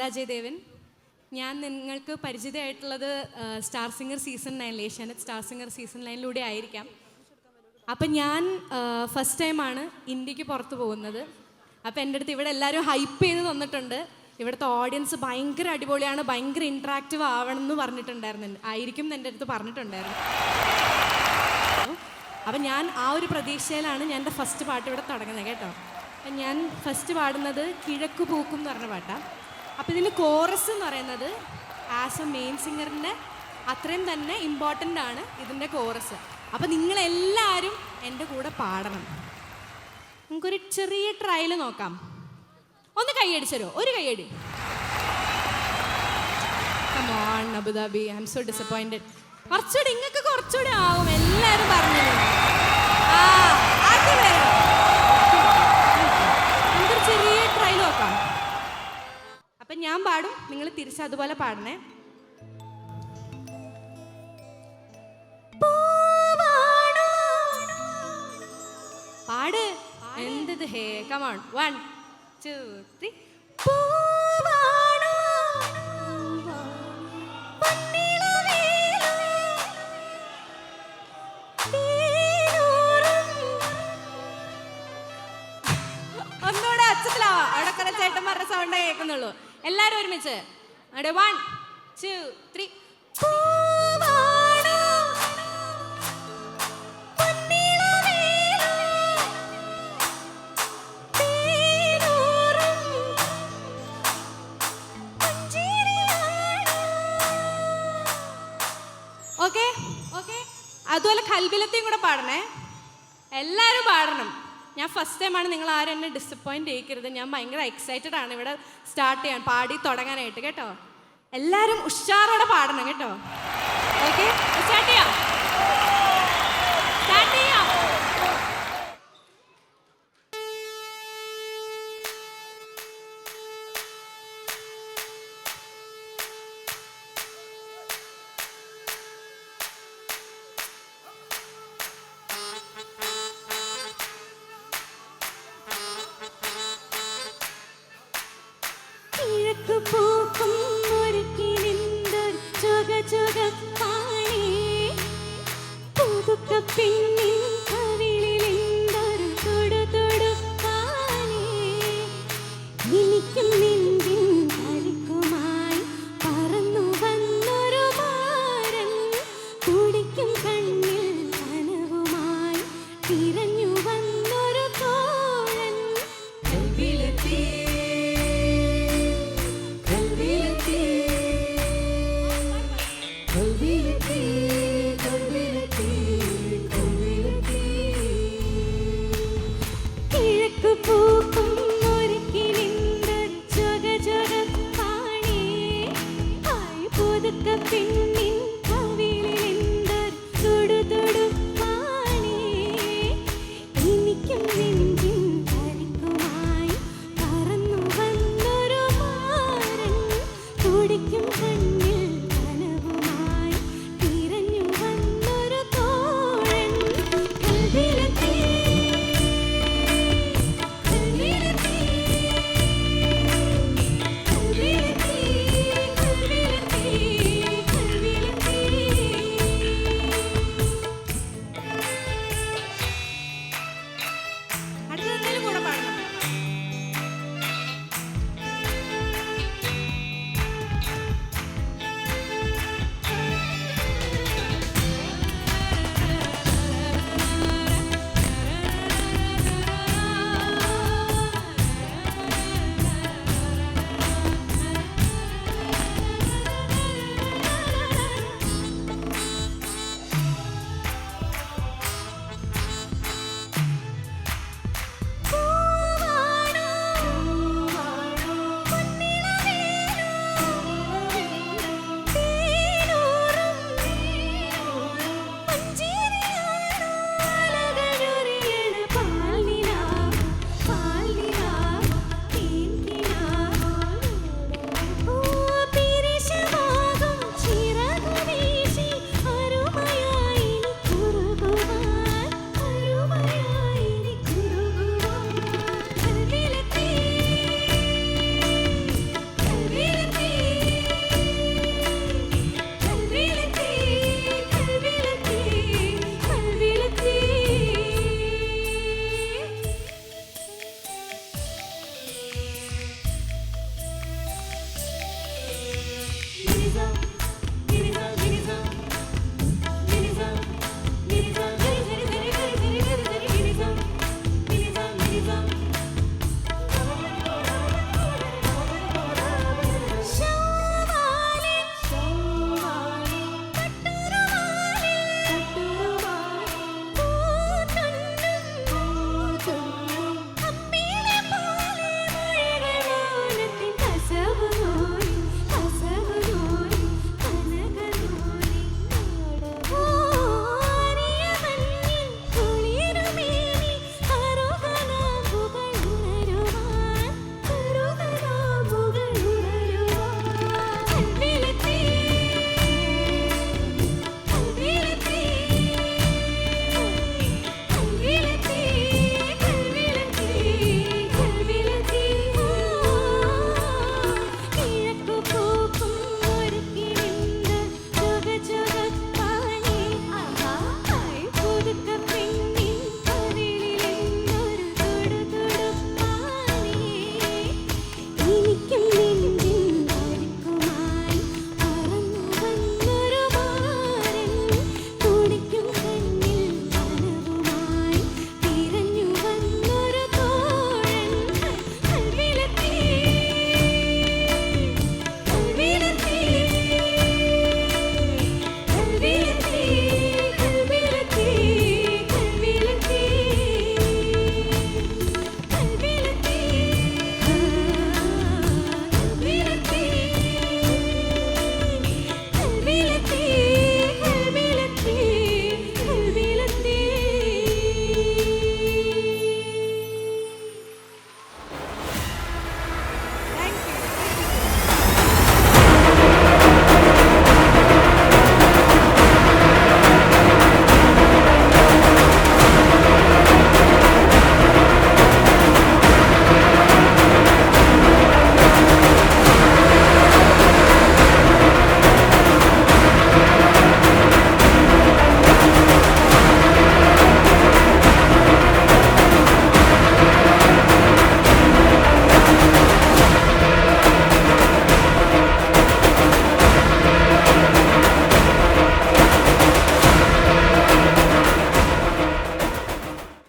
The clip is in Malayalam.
ആരാധ്യദേവൻ. ഞാൻ നിങ്ങൾക്ക് പരിചിതമായിട്ടുള്ളത് star singer season 9 Asianet star singer season 9 ആയിരിക്കാം. അപ്പം ഞാൻ ഫസ്റ്റ് ടൈമാണ് ഇന്ത്യക്ക് പുറത്ത് പോകുന്നത്. അപ്പം എൻ്റെ അടുത്ത് ഇവിടെ എല്ലാവരും ഹൈപ്പ് ചെയ്ത് തന്നിട്ടുണ്ട്. ഇവിടുത്തെ ഓഡിയൻസ് ഭയങ്കര അടിപൊളിയാണ്, ഭയങ്കര ഇൻട്രാക്റ്റീവ് ആവണം എന്ന് പറഞ്ഞിട്ടുണ്ടായിരുന്നു, ആയിരിക്കും എന്ന് എൻ്റെ അടുത്ത് പറഞ്ഞിട്ടുണ്ടായിരുന്നു. അപ്പം ഞാൻ ആ ഒരു പ്രതീക്ഷയിലാണ് ഞാൻ എൻ്റെ ഫസ്റ്റ് പാട്ട് ഇവിടെ തുടങ്ങുന്നത് കേട്ടോ. അപ്പം ഞാൻ ഫസ്റ്റ് പാടുന്നത് കിഴക്ക് പൂക്കും എന്ന് പറഞ്ഞ പാട്ടാണ്. അപ്പോൾ ഇതിന് കോറസ് എന്ന് പറയുന്നത് ആസ് എ മെയിൻ സിംഗറിൻ്റെ അത്രയും തന്നെ ഇമ്പോർട്ടൻ്റ് ആണ് ഇതിൻ്റെ കോറസ്. അപ്പോൾ നിങ്ങളെല്ലാവരും എൻ്റെ കൂടെ പാടണം. നമുക്കൊരു ചെറിയ ട്രയൽ നോക്കാം. ഒന്ന് കൈയടിച്ചരോ, ഒരു കൈയടി. Come on, Abu Dhabi, I am so disappointed. കുറച്ചുകൂടി ഇങ്ങക്ക് കുറച്ചുകൂടി ആവും, എല്ലാവരും പറഞ്ഞു. അത് വേണം. നമുക്കൊരു ചെറിയ ട്രയൽ നോക്കാം. അപ്പം ഞാൻ പാടും, നിങ്ങൾ തിരിച്ച് അതുപോലെ പാടണേ. പാട്. എന്തത് ഹേ, കമോൺ. 1 2 3. ഒന്നുകൂടെ അച്ചത്തിലാവാ, അവിടെ കുറെ ചേട്ടന്മാരുടെ സൗണ്ടേ കേൾക്കുന്നുള്ളൂ. എല്ലാരും ഒരുമിച്ച് 1 2 3. ഓക്കെ ഓക്കെ, അതുപോലെ കൽബിലത്തെയും കൂടെ പാടണേ. എല്ലാവരും പാടണം. ഞാൻ ഫസ്റ്റ് ടൈമാണ്, നിങ്ങൾ ആരും എന്നെ ഡിസപ്പോയിൻറ്റ് ചെയ്യിക്കരുത്. ഞാൻ ഭയങ്കര എക്സൈറ്റഡ് ആണ് ഇവിടെ സ്റ്റാർട്ട് ചെയ്യാൻ, പാടി തുടങ്ങാനായിട്ട് കേട്ടോ. എല്ലാവരും ഉഷാറോടെ പാടണം കേട്ടോ. ഓക്കെ, സ്റ്റാർട്ട് ചെയ്യാം. സ്റ്റാർട്ട് ചെയ്യാം. കിഴക്ക് പൂക്കും ഒരുക്കിനിന്തൊരു ചുക ചുക പാണി പുതുക്ക